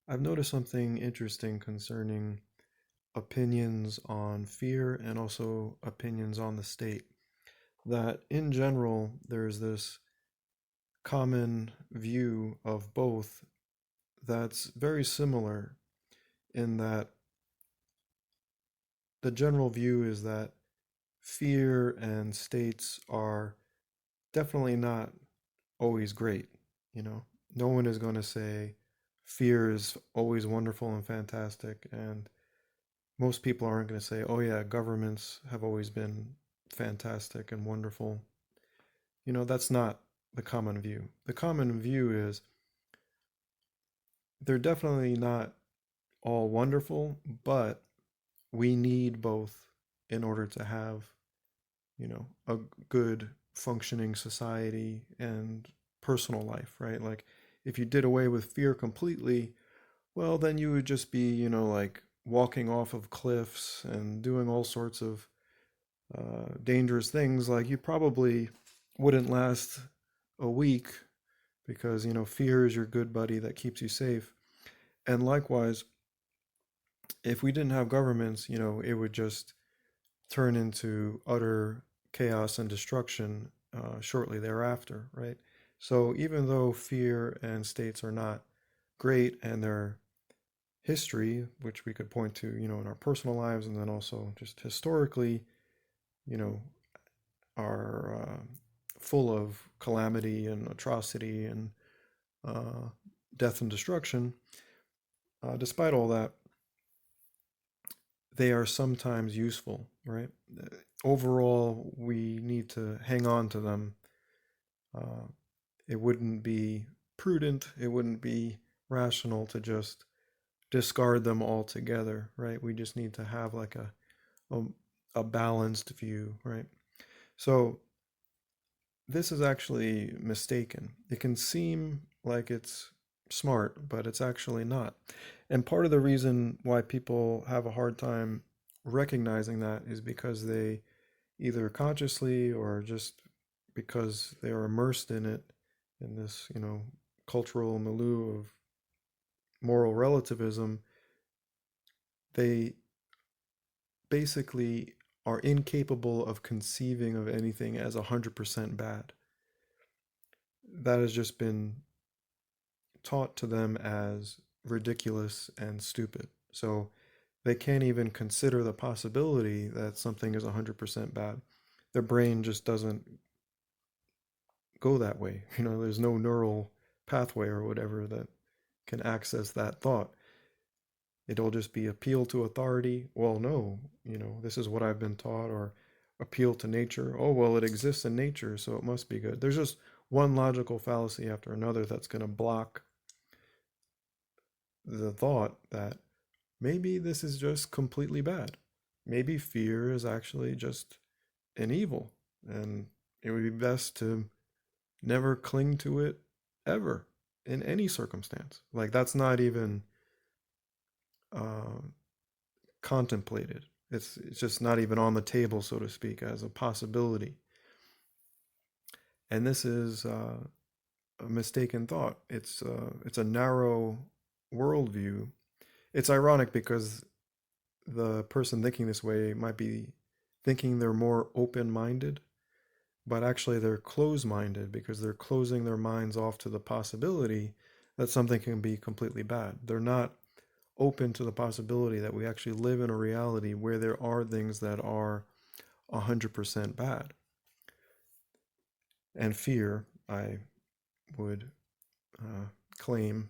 I've noticed something interesting concerning opinions on fear and also opinions on the state. That in general, there's this common view of both that's very similar in that the general view is that fear and states are definitely not always great. You know, no one is going to say fear is always wonderful and fantastic, and most people aren't going to say, oh, yeah, governments have always been fantastic and wonderful. That's not the common view. The common view is they're definitely not all wonderful, but we need both in order to have, a good functioning society and personal life, right? Like if you did away with fear completely, well, then you would just be, like walking off of cliffs and doing all sorts of dangerous things. Like you probably wouldn't last a week because, fear is your good buddy that keeps you safe. And likewise, if we didn't have governments, it would just turn into utter chaos and destruction shortly thereafter, right? So even though fear and states are not great and their history, which we could point to, in our personal lives and then also just historically, you know, are full of calamity and atrocity and uh, death and destruction, despite all that, they are sometimes useful, right? Overall, we need to hang on to them. Uh, it wouldn't be prudent, it wouldn't be rational to just discard them altogether, right? We just need to have like a, a balanced view, right? So this is actually mistaken. It can seem like it's smart, but it's actually not. And part of the reason why people have a hard time recognizing that is because they either consciously or just because they are immersed in it, in this, cultural milieu of moral relativism, they basically are incapable of conceiving of anything as 100% bad. That has just been taught to them as ridiculous and stupid. So they can't even consider the possibility that something is 100% bad. Their brain just doesn't go that way. There's no neural pathway or whatever that can access that thought. It'll just be appeal to authority. Well, no, this is what I've been taught, or appeal to nature. Oh, well, it exists in nature, so it must be good. There's just one logical fallacy after another that's going to block the thought that maybe this is just completely bad. Maybe fear is actually just an evil, and it would be best to never cling to it ever in any circumstance. Like that's not even uh, contemplated. It's just not even on the table, so to speak, as a possibility. And this is a mistaken thought. It's a narrow worldview. It's ironic because the person thinking this way might be thinking they're more open-minded, but actually they're closed-minded because they're closing their minds off to the possibility that something can be completely bad. They're not open to the possibility that we actually live in a reality where there are things that are 100% bad. And fear, I would claim,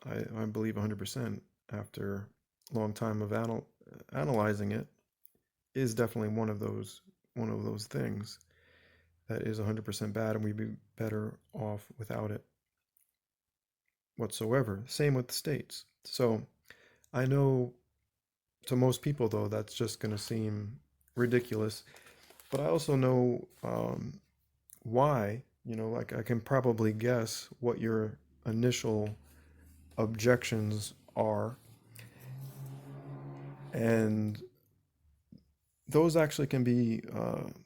I believe 100% after a long time of analyzing it, is definitely one of those things that is 100% bad, and we'd be better off without it whatsoever. Same with the states. So I know to most people, though, that's just going to seem ridiculous. But I also know why. Like I can probably guess what your initial objections are. And those actually can be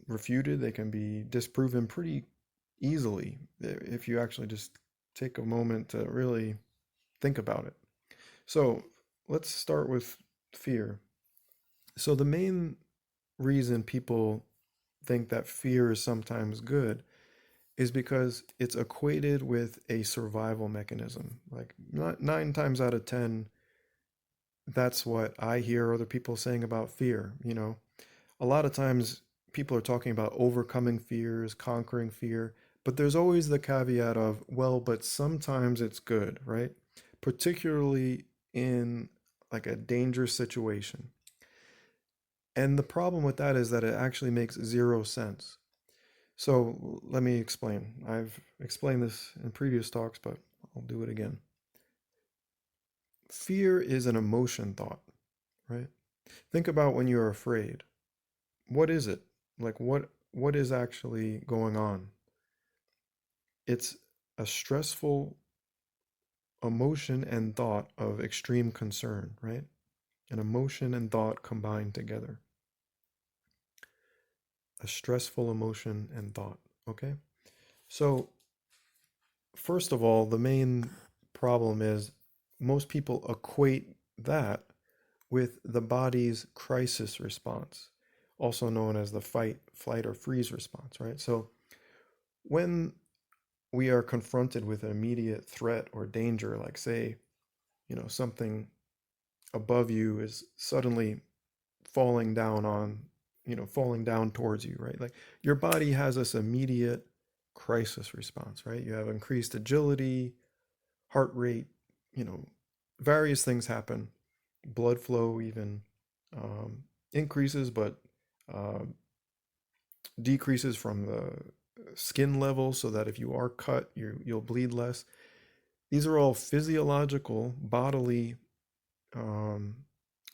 refuted, they can be disproven pretty easily if you actually just take a moment to really think about it. So let's start with fear. So the main reason people think that fear is sometimes good is because it's equated with a survival mechanism. Like not 9 times out of 10, that's what I hear other people saying about fear. A lot of times people are talking about overcoming fears, conquering fear, but there's always the caveat of, well, but sometimes it's good, right? Particularly in like a dangerous situation. And the problem with that is that it actually makes zero sense. So let me explain. I've explained this in previous talks, but I'll do it again. Fear is an emotion thought, right? Think about when you're afraid. What is it? Like what is actually going on? It's a stressful emotion and thought of extreme concern, right? An emotion and thought combined together. A stressful emotion and thought, okay? So, first of all, the main problem is most people equate that with the body's crisis response, also known as the fight, flight, or freeze response, right? So, when we are confronted with an immediate threat or danger, like say, something above you is suddenly falling down on, falling down towards you, right? Like your body has this immediate crisis response, right? You have increased agility, heart rate, you know, various things happen. Blood flow even increases, but um, decreases from the skin level so that if you are cut, you'll bleed less. These are all physiological bodily um,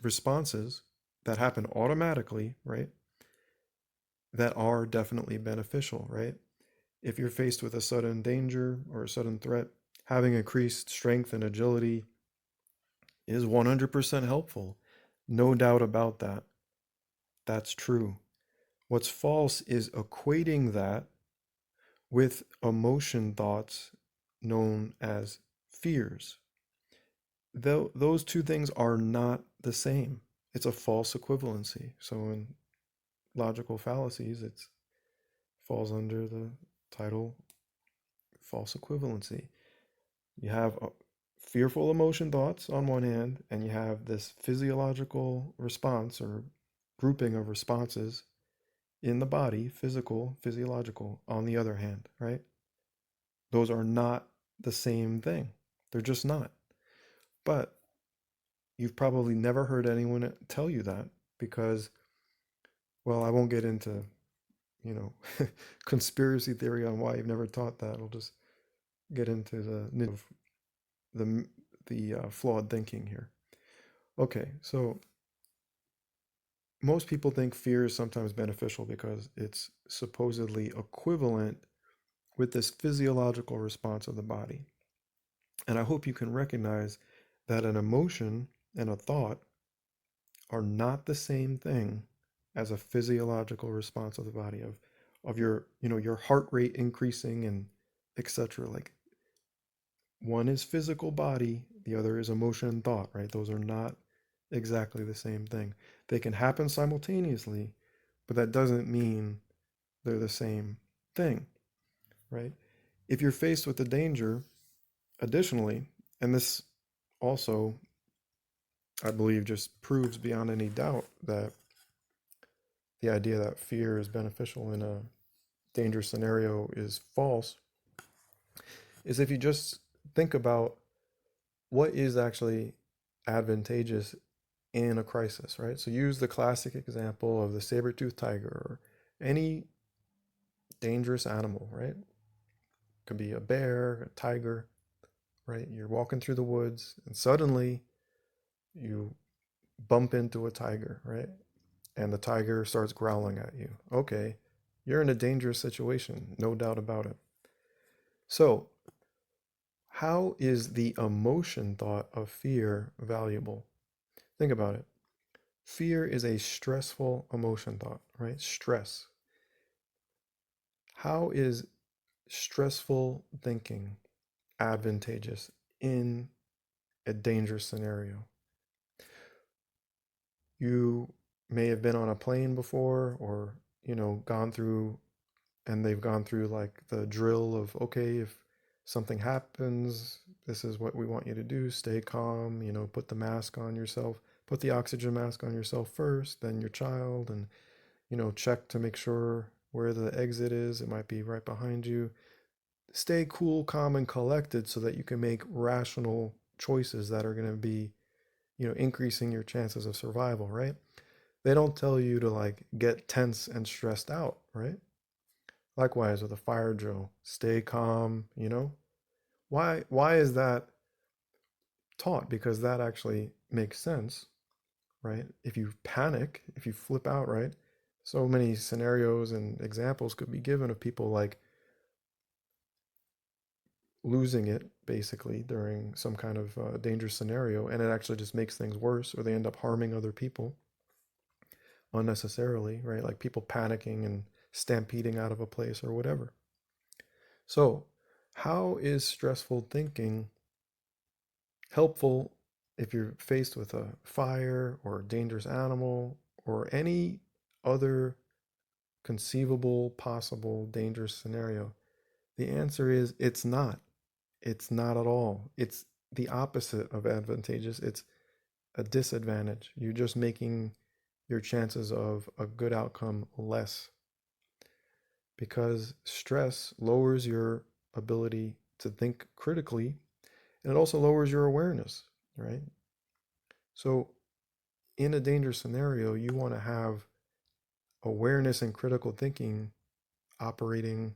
responses that happen automatically, right? That are definitely beneficial, right? If you're faced with a sudden danger or a sudden threat, having increased strength and agility is 100% helpful. No doubt about that. That's true. What's false is equating that with emotion thoughts known as fears. Though those two things are not the same. It's a false equivalency. So in logical fallacies, it falls under the title false equivalency. You have fearful emotion thoughts on one hand, and you have this physiological response or grouping of responses in the body, physical, physiological, on the other hand, right? Those are not the same thing. They're just not. But you've probably never heard anyone tell you that because, well, I won't get into, you know, conspiracy theory on why you've never taught that. I'll just get into the nitty of the flawed thinking here. Okay, so most people think fear is sometimes beneficial because it's supposedly equivalent with this physiological response of the body. And I hope you can recognize that an emotion and a thought are not the same thing as a physiological response of the body of your, your heart rate increasing and etc. Like one is physical body, the other is emotion and thought, right? Those are not exactly the same thing. They can happen simultaneously, but that doesn't mean they're the same thing, right? If you're faced with a danger, additionally, and this also, I believe, just proves beyond any doubt that the idea that fear is beneficial in a dangerous scenario is false, is if you just think about what is actually advantageous in a crisis, right? So use the classic example of the saber-toothed tiger or any dangerous animal, right? Could be a bear, a tiger, right? You're walking through the woods and suddenly you bump into a tiger, right? And the tiger starts growling at you. Okay, you're in a dangerous situation, no doubt about it. So, how is the emotion thought of fear valuable? Think about it. Fear is a stressful emotion thought, right? Stress. How is stressful thinking advantageous in a dangerous scenario. You may have been on a plane before, or, gone through, and they've gone through like the drill of, okay, if something happens, this is what we want you to do. Stay calm, put the mask on yourself, put the oxygen mask on yourself first, then your child, and, check to make sure where the exit is. It might be right behind you. Stay cool, calm, and collected so that you can make rational choices that are going to be, increasing your chances of survival, right? They don't tell you to like get tense and stressed out, right? Likewise with a fire drill, stay calm, Why is that taught? Because that actually makes sense, right? If you panic, if you flip out, right? So many scenarios and examples could be given of people like losing it basically during some kind of dangerous scenario, and it actually just makes things worse, or they end up harming other people unnecessarily, right? Like people panicking and stampeding out of a place or whatever. So, how is stressful thinking helpful if you're faced with a fire or a dangerous animal or any other conceivable, possible dangerous scenario? The answer is it's not. It's not at all. It's the opposite of advantageous. It's a disadvantage. You're just making your chances of a good outcome less, because stress lowers your ability to think critically, and it also lowers your awareness, right? So in a dangerous scenario, you want to have awareness and critical thinking operating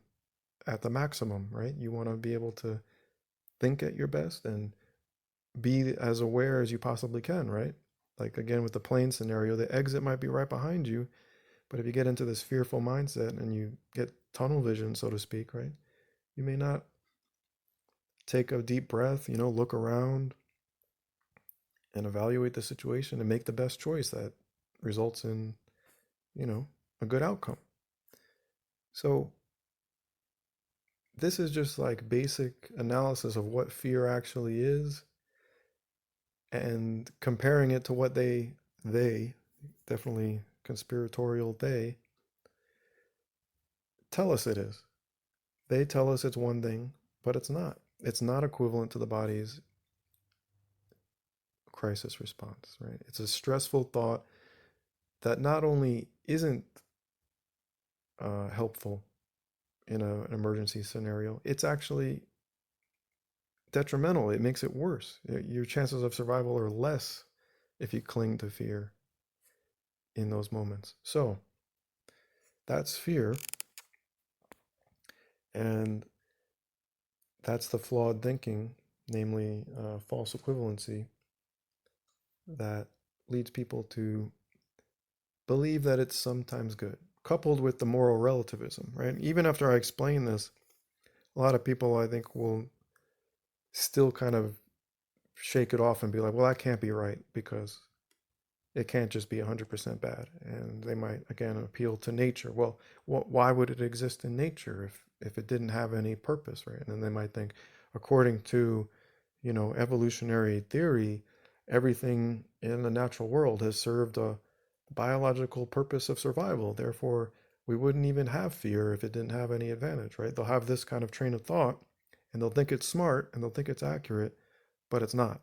at the maximum, right? You want to be able to think at your best and be as aware as you possibly can, right? Like again, with the plane scenario, the exit might be right behind you, but if you get into this fearful mindset and you get tunnel vision, so to speak, right? You may not take a deep breath, look around and evaluate the situation and make the best choice that results in, a good outcome. So this is just like basic analysis of what fear actually is and comparing it to what they definitely conspiratorial, they tell us it is. They tell us it's one thing, but it's not. It's not equivalent to the body's crisis response, right? It's a stressful thought that not only isn't helpful in an emergency scenario, it's actually detrimental. It makes it worse. Your chances of survival are less if you cling to fear in those moments. So that's fear, and that's the flawed thinking, namely false equivalency, that leads people to believe that it's sometimes good, coupled with the moral relativism, right? Even after I explain this, a lot of people I think will still kind of shake it off and be like, well, that can't be right because it can't just be 100% bad. And they might, again, appeal to nature. Well, why would it exist in nature if it didn't have any purpose, right? And then they might think, according to, evolutionary theory, everything in the natural world has served a biological purpose of survival. Therefore, we wouldn't even have fear if it didn't have any advantage, right? They'll have this kind of train of thought and they'll think it's smart and they'll think it's accurate, but it's not.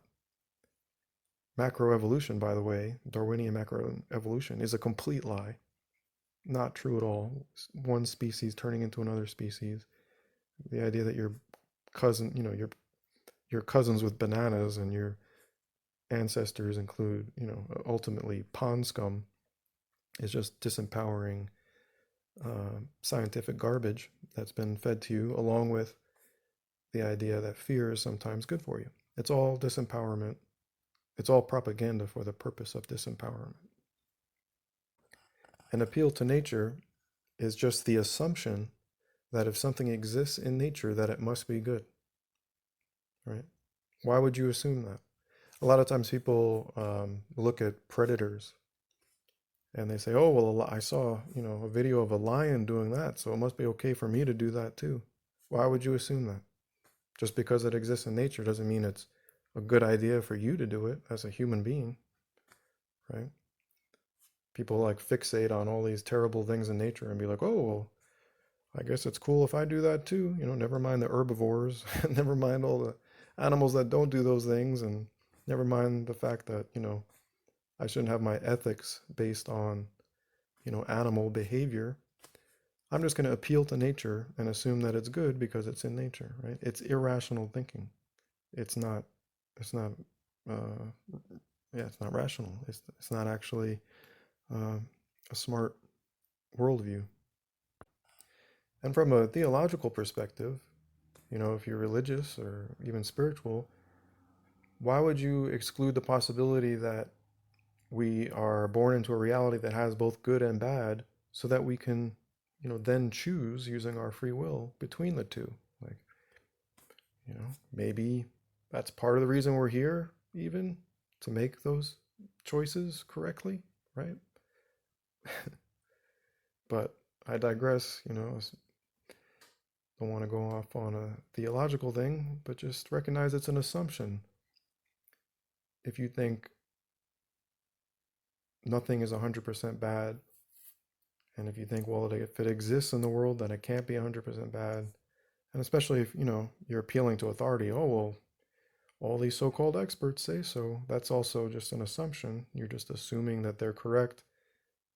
Macroevolution, by the way, Darwinian macroevolution, is a complete lie. Not true at all. One species turning into another species. The idea that your cousin, your cousins with bananas and your ancestors include, ultimately pond scum, is just disempowering scientific garbage that's been fed to you, along with the idea that fear is sometimes good for you. It's all disempowerment. It's all propaganda for the purpose of disempowerment. An appeal to nature is just the assumption that if something exists in nature, that it must be good, right? Why would you assume that? A lot of times people look at predators and they say, oh, well, I saw, a video of a lion doing that, so it must be okay for me to do that too. Why would you assume that? Just because it exists in nature doesn't mean it's a good idea for you to do it as a human being, right? People like fixate on all these terrible things in nature and be like, oh, well, I guess it's cool if I do that too. Never mind the herbivores, never mind all the animals that don't do those things, and never mind the fact that, I shouldn't have my ethics based on, animal behavior. I'm just going to appeal to nature and assume that it's good because it's in nature, right? It's irrational thinking. It's not, it's not, uh, yeah, it's not rational. It's not actually uh, a smart worldview. And from a theological perspective, if you're religious or even spiritual, why would you exclude the possibility that we are born into a reality that has both good and bad so that we can, then choose using our free will between the two? Like, maybe that's part of the reason we're here, even to make those choices correctly, right? But I digress, don't want to go off on a theological thing, but just recognize it's an assumption. If you think nothing is 100% bad, and if you think, well, if it exists in the world, then it can't be 100% bad, and especially if, you're appealing to authority, oh, well, all these so-called experts say so, that's also just an assumption. You're just assuming that they're correct.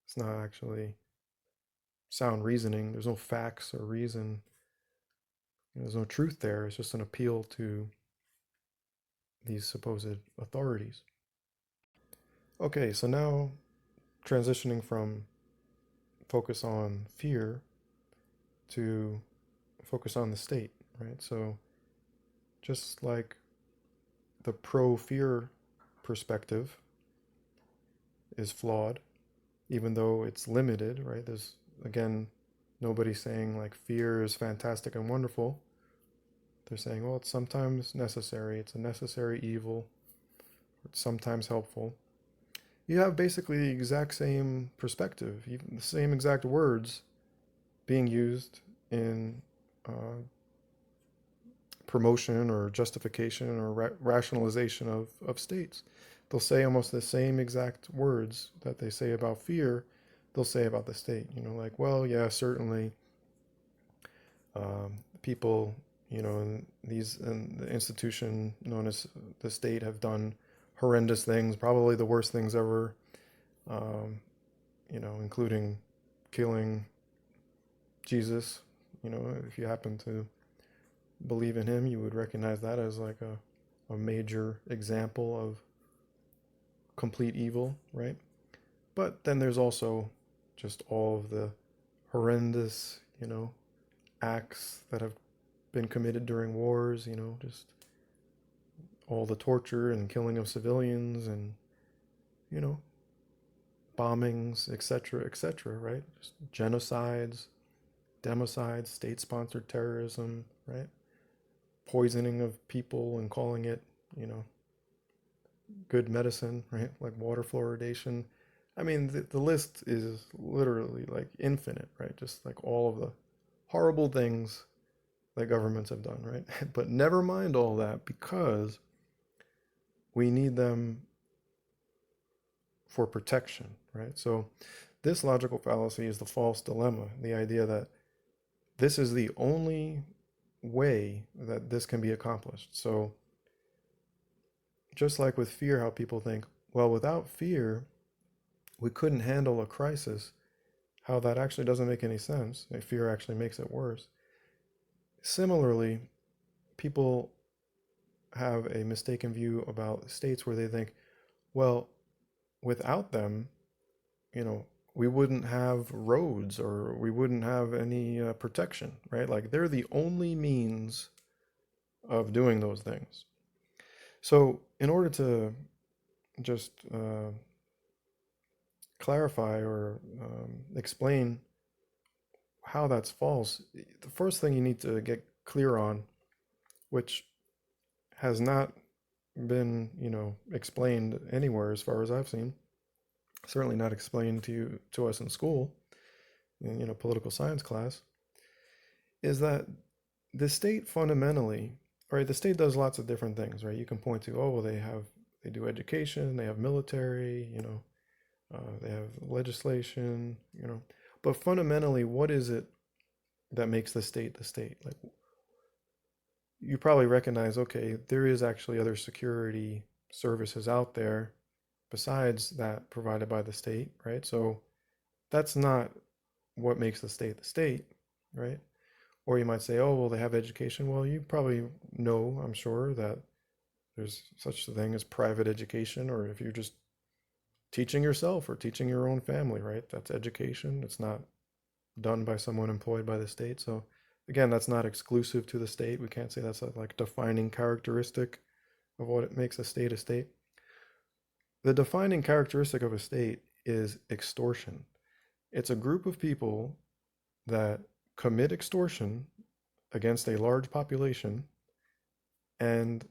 It's not actually sound reasoning. There's no facts or reason. There's no truth there. It's just an appeal to these supposed authorities. Okay, so now transitioning from focus on fear to focus on the state, right? So just like the pro-fear perspective is flawed, even though it's limited, right? There's, again, nobody saying like fear is fantastic and wonderful. They're saying, well, it's sometimes necessary. It's a necessary evil. It's sometimes helpful. You have basically the exact same perspective, even the same exact words being used in promotion or justification or rationalization of states. They'll say almost the same exact words that they say about fear, they'll say about the state. Like, well, yeah, certainly people, in the institution known as the state have done horrendous things, probably the worst things ever, including killing Jesus. If you happen to believe in him, you would recognize that as like a major example of complete evil, right? But then there's also just all of the horrendous, acts that have been committed during wars, just all the torture and killing of civilians and, you know, bombings, etc., right? Just genocides, democides, state-sponsored terrorism, right? Poisoning of people and calling it, good medicine, right? Like water fluoridation. I mean, the list is literally like infinite, right? Just like all of the horrible things that governments have done, right? But never mind all that, because we need them for protection, right? So this logical fallacy is the false dilemma, the idea that this is the only way that this can be accomplished. So just like with fear, how people think, well, without fear, we couldn't handle a crisis, how that actually doesn't make any sense. Fear actually makes it worse. Similarly, people have a mistaken view about states where they think, well, without them, we wouldn't have roads or we wouldn't have any protection, right? Like they're the only means of doing those things. So, in order to just clarify or explain how that's false, the first thing you need to get clear on, which has not been, explained anywhere as far as I've seen, certainly not explained to us in school, in, political science class, is that the state fundamentally right, the state does lots of different things, right? You can point to, oh, well, they do education, they have military, they have legislation, but fundamentally, what is it that makes the state the state? Like, you probably recognize, okay, there is actually other security services out there besides that provided by the state, right? So that's not what makes the state, right? Or you might say, oh, well, they have education. Well, you probably know, I'm sure, that there's such a thing as private education, or if you're just teaching yourself or teaching your own family, right? That's education. It's not done by someone employed by the state. So again, that's not exclusive to the state. We can't say that's a like defining characteristic of what it makes a state a state. The defining characteristic of a state is extortion. It's a group of people that commit extortion against a large population and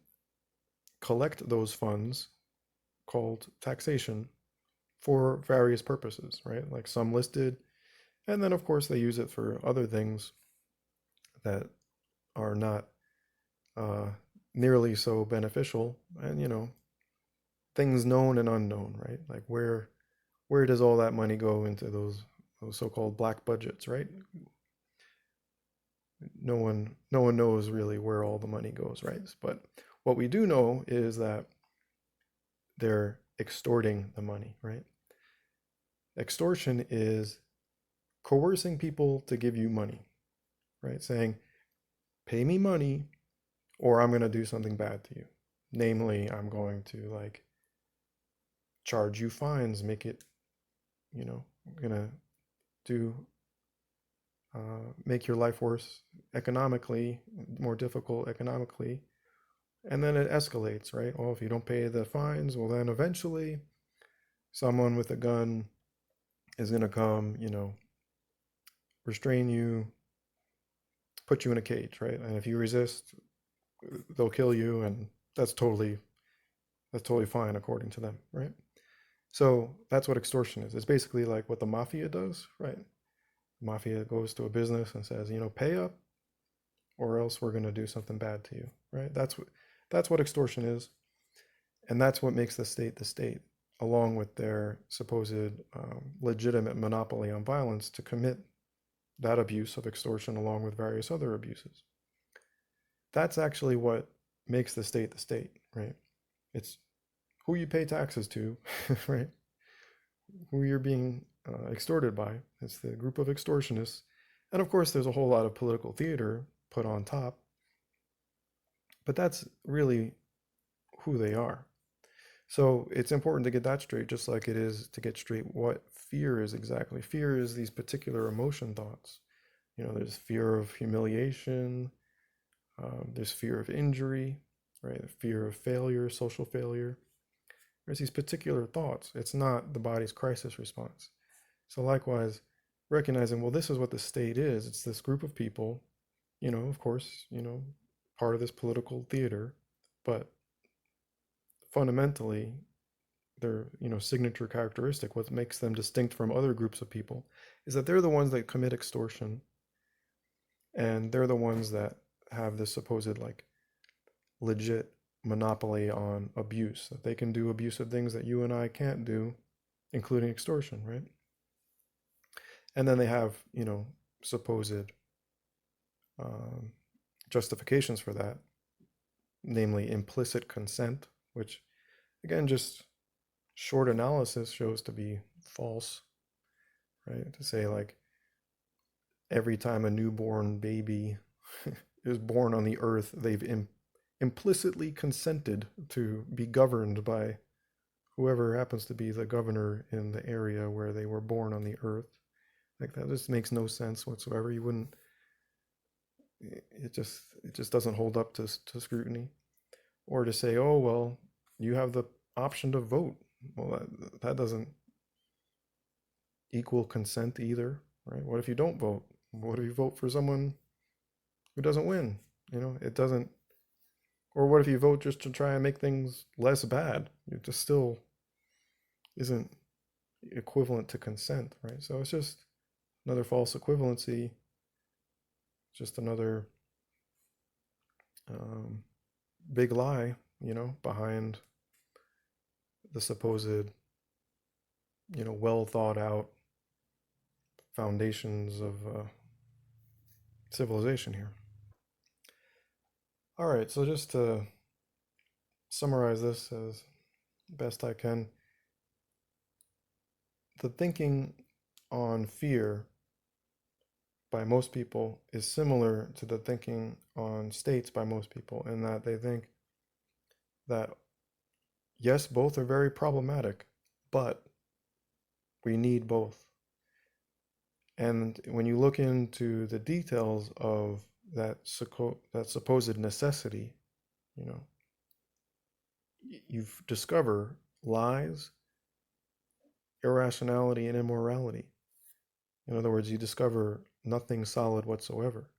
collect those funds called taxation for various purposes, right? Like some listed, and then of course they use it for other things that are not nearly so beneficial, and things known and unknown, right? Like where does all that money go into those so-called black budgets, right? No one knows really where all the money goes, right? But what we do know is that they're extorting the money, right? Extortion is coercing people to give you money, right? Saying, pay me money or I'm going to do something bad to you. Namely, I'm going to like charge you fines, make it, I'm going to do, make your life worse economically, more difficult economically. And then it escalates, right? Well, if you don't pay the fines, well, then eventually someone with a gun is going to come, restrain you, put you in a cage, right? And if you resist, they'll kill you, and that's totally fine according to them, right? So that's what extortion is. It's basically like what the mafia does, right? The mafia goes to a business and says, pay up, or else we're going to do something bad to you, right? That's what extortion is, and that's what makes the state, along with their supposed legitimate monopoly on violence to commit that abuse of extortion along with various other abuses. That's actually what makes the state, right? It's who you pay taxes to, right? Who you're being extorted by. It's the group of extortionists. And of course, there's a whole lot of political theater put on top, but that's really who they are. So it's important to get that straight, just like it is to get straight what fear is exactly. Fear is these particular emotion thoughts. There's fear of humiliation, there's fear of injury, right? Fear of failure, social failure. There's these particular thoughts. It's not the body's crisis response. So likewise, recognizing, well, this is what the state is. It's this group of people, of course, part of this political theater, but fundamentally, their signature characteristic, what makes them distinct from other groups of people, is that they're the ones that commit extortion, and they're the ones that have this supposed like legit monopoly on abuse, that they can do abusive things that you and I can't do, including extortion, right? And then they have supposed justifications for that, namely implicit consent, which again, just short analysis shows to be false, right? To say like every time a newborn baby is born on the earth, they've implicitly consented to be governed by whoever happens to be the governor in the area where they were born on the earth. Like that just makes no sense whatsoever. You wouldn't, it just doesn't hold up to scrutiny. Or to say, oh, well, you have the option to vote. Well, that doesn't equal consent either, right? What if you don't vote? What if you vote for someone who doesn't win? It doesn't. Or what if you vote just to try and make things less bad? It just still isn't equivalent to consent, right? So it's just another false equivalency, just another big lie, behind the supposed, well thought out foundations of civilization here. All right, so just to summarize this as best I can, the thinking on fear by most people is similar to the thinking on states by most people, in that they think that, yes, both are very problematic, but we need both. And when you look into the details of that supposed necessity, you know, you discover lies, irrationality, and immorality. In other words, you discover nothing solid whatsoever.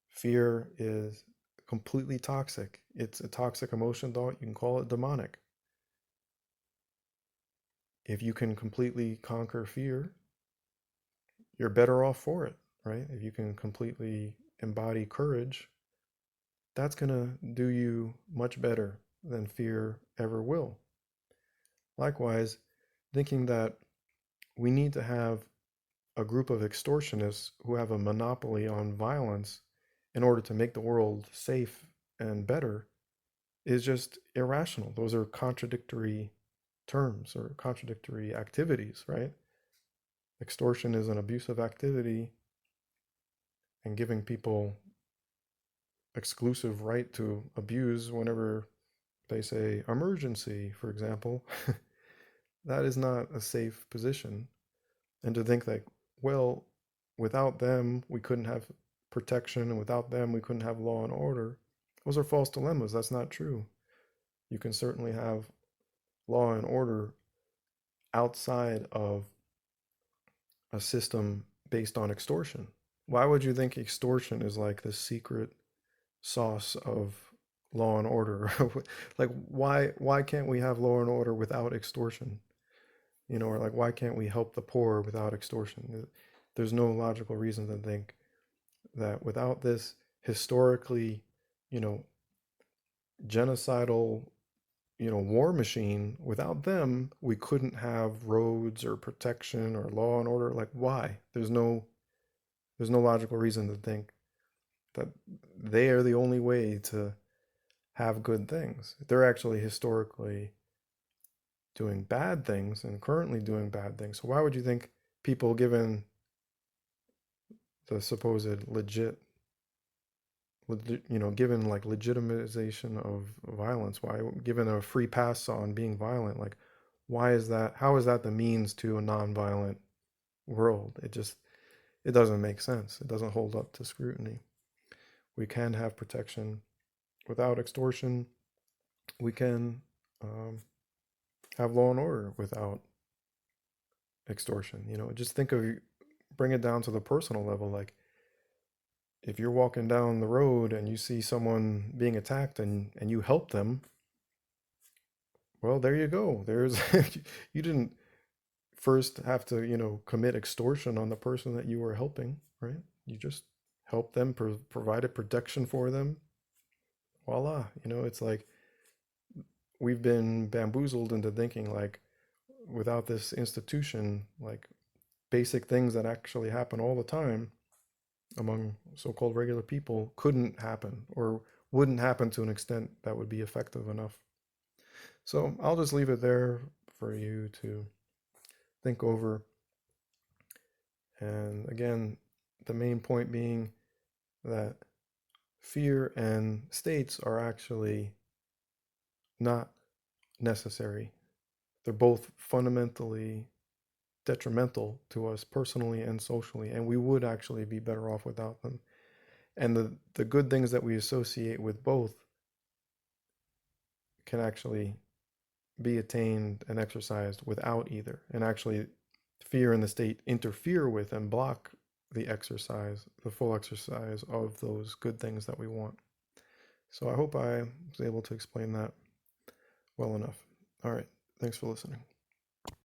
Fear is completely toxic. It's a toxic emotion, though. You can call it demonic. If you can completely conquer fear, you're better off for it, right? If you can completely embody courage, that's going to do you much better than fear ever will. Likewise, thinking that we need to have a group of extortionists who have a monopoly on violence in order to make the world safe and better is just irrational. Those are contradictory terms or contradictory activities, right? Extortion is an abusive activity, and giving people exclusive right to abuse whenever they say emergency, for example, that is not a safe position. And to think that, well, without them, we couldn't have protection, and without them, we couldn't have law and order. Those are false dilemmas. That's not true. You can certainly have law and order outside of a system based on extortion. Why would you think extortion is like the secret sauce of law and order? Like, why can't we have law and order without extortion? Or like, why can't we help the poor without extortion? There's no logical reason to think that without this historically, genocidal, war machine, without them, we couldn't have roads or protection or law and order. Like, why? There's no logical reason to think that they are the only way to have good things. They're actually historically doing bad things and currently doing bad things. So why would you think people, given the supposed given like legitimization of violence, why given a free pass on being violent, like why is that? How is that the means to a non-violent world? It doesn't make sense. It doesn't hold up to scrutiny. We can have protection without extortion. We can have law and order without extortion. Just bring it down to the personal level. Like, if you're walking down the road and you see someone being attacked and you help them, well, there you go. You didn't first have to, commit extortion on the person that you were helping, right? You just helped them, provided protection for them. Voila. It's like we've been bamboozled into thinking like without this institution, like basic things that actually happen all the time among so-called regular people couldn't happen, or wouldn't happen to an extent that would be effective enough. So I'll just leave it there for you to think over. And again, the main point being that fear and states are actually not necessary. They're both fundamentally detrimental to us personally and socially, and we would actually be better off without them. And the good things that we associate with both can actually be attained and exercised without either. And actually, fear and the state interfere with and block the full exercise of those good things that we want. So I hope I was able to explain that well enough. All right. Thanks for listening.